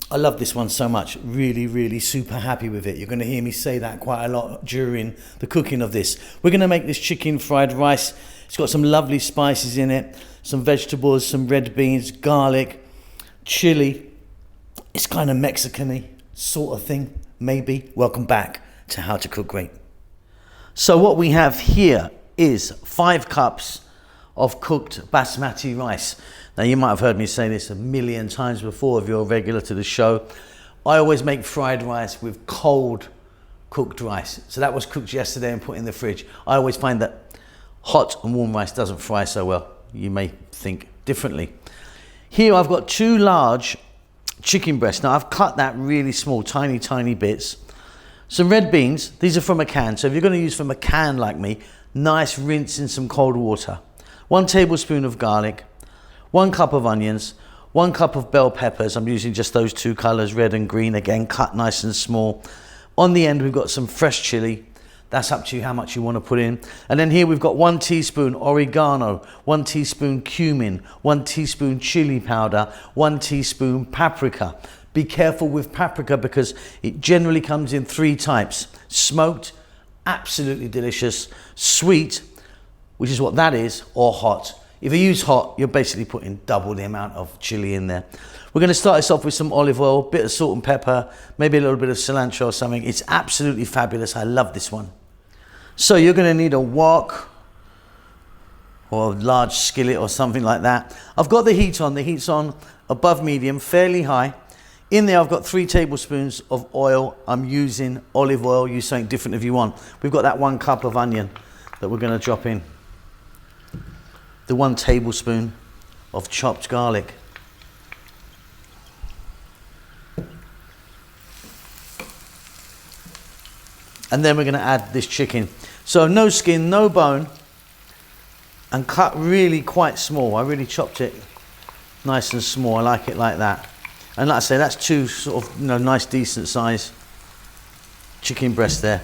I love this one so much. Really, really super happy with it. You're going to hear me say that quite a lot during the cooking of this. We're going to make this chicken fried rice. It's got some lovely spices in it, some vegetables, some red beans, garlic, chili. It's kind of Mexican-y sort of thing, maybe. Welcome back to How to Cook Great. So what we have here is 5 cups of cooked basmati rice. Now you might have heard me say this a million times before if you're a regular to the show. I always make fried rice with cold cooked rice. So that was cooked yesterday and put in the fridge. I always find that hot and warm rice doesn't fry so well. You may think differently. Here I've got 2 large chicken breasts. Now I've cut that really small, tiny bits. Some red beans. These are from a can. So if you're going to use from a can like me, nice rinse in some cold water. 1 tablespoon of garlic. 1 cup of onions, 1 cup of bell peppers. I'm using just those 2 colors, red and green, again, cut nice and small. On the end, we've got some fresh chili. That's up to you how much you want to put in. And then here we've got 1 teaspoon oregano, 1 teaspoon cumin, 1 teaspoon chili powder, 1 teaspoon paprika. Be careful with paprika because it generally comes in 3 types. Smoked, absolutely delicious. Sweet, which is what that is, or hot. If you use hot, you're basically putting double the amount of chili in there. We're going to start this off with some olive oil, bit of salt and pepper, maybe a little bit of cilantro or something. It's absolutely fabulous. I love this one. So you're going to need a wok or a large skillet or something like that. I've got the heat on. The heat's on above medium, fairly high. In there, I've got 3 tablespoons of oil. I'm using olive oil. Use something different if you want. We've got that 1 cup of onion that we're going to drop in. The 1 tablespoon of chopped garlic. And then we're going to add this chicken. So no skin, no bone, and cut really quite small. I really chopped it nice and small. I like it like that. And like I say, that's 2 sort of nice decent size chicken breasts there.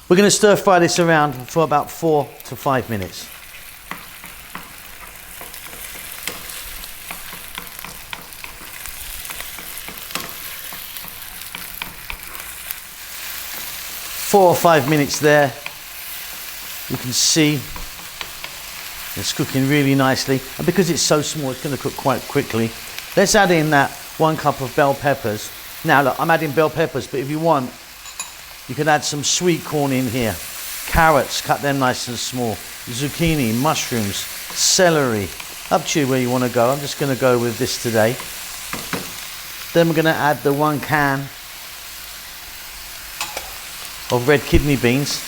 We're going to stir fry this around for about 4 to 5 minutes. Four or 5 minutes there. You can see it's cooking really nicely, and because it's so small, it's going to cook quite quickly. Let's add in that 1 cup of bell peppers. Now look, I'm adding bell peppers, but if you want, you can add some sweet corn in here. Carrots, cut them nice and small. Zucchini, mushrooms, celery. Up to you where you want to go. I'm just going to go with this today. Then we're going to add the 1 can of red kidney beans.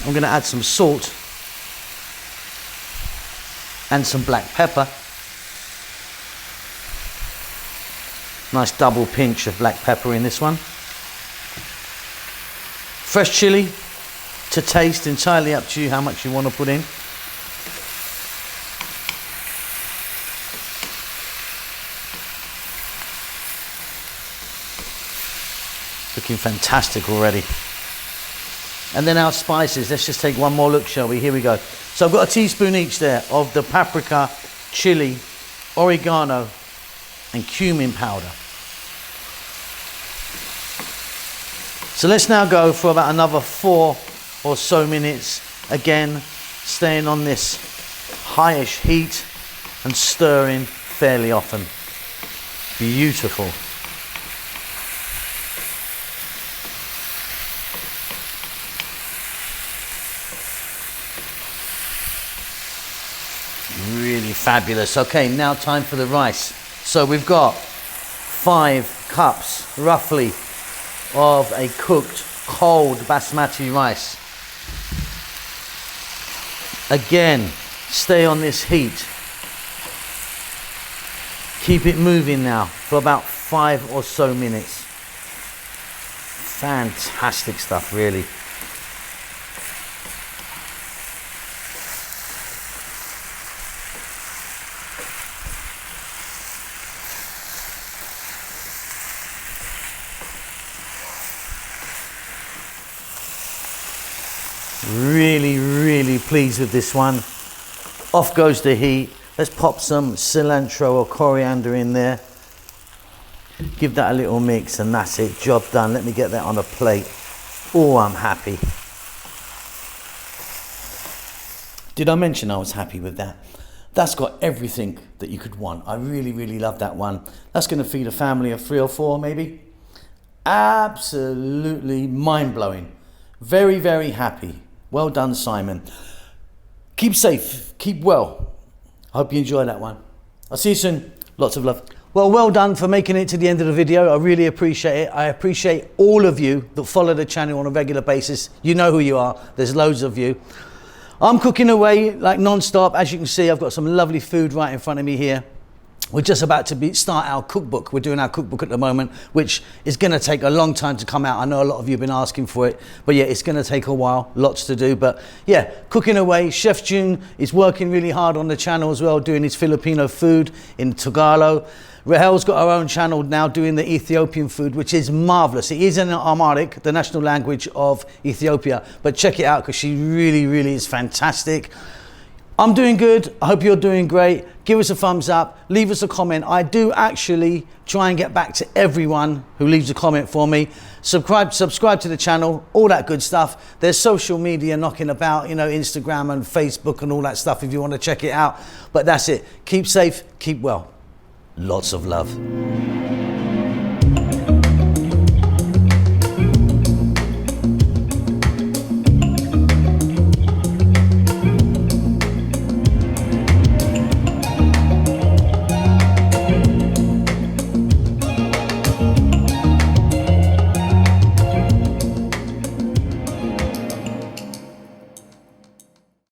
I'm going to add some salt and some black pepper. Nice double pinch of black pepper in this one. Fresh chili to taste, entirely up to you how much you want to put in. Looking fantastic already. And then our spices, let's just take one more look, shall we? Here we go. So I've got a teaspoon each there of the paprika, chili, oregano, and cumin powder. So let's now go for about another 4 or so minutes. Again, staying on this highish heat and stirring fairly often. Beautiful. Really fabulous. Okay, now time for the rice. So we've got 5 cups roughly of a cooked cold basmati rice. Again, stay on this heat. Keep it moving now for about 5 or so minutes. Fantastic stuff, really. Really pleased with this one. Off goes the heat. Let's pop some cilantro or coriander in there. Give that a little mix and that's it, job done. Let me get that on a plate. Oh, I'm happy. Did I mention I was happy with that? That's got everything that you could want. I really, really love that one. That's going to feed a family of 3 or 4 maybe. Absolutely mind-blowing. Very, very happy. Well done, Simon. Keep safe, keep well. I hope you enjoy that one. I'll see you soon. Lots of love. Well done for making it to the end of the video. I really appreciate it. I appreciate all of you that follow the channel on a regular basis. You know who you are. There's loads of you. I'm cooking away like non-stop. As you can see, I've got some lovely food right in front of me here. We're just about to start our cookbook. We're doing our cookbook at the moment, which is going to take a long time to come out. I know a lot of you have been asking for it, but yeah, it's going to take a while, lots to do. But yeah, cooking away. Chef June is working really hard on the channel as well, doing his Filipino food in Tagalog. Rahel's got her own channel now doing the Ethiopian food, which is marvelous. It is in Amharic, the national language of Ethiopia, but check it out because she really, really is fantastic. I'm doing good. I hope you're doing great. Give us a thumbs up. Leave us a comment. I do actually try and get back to everyone who leaves a comment for me. Subscribe to the channel, all that good stuff. There's social media knocking about, you know, Instagram and Facebook and all that stuff if you want to check it out. But that's it. Keep safe, keep well. Lots of love.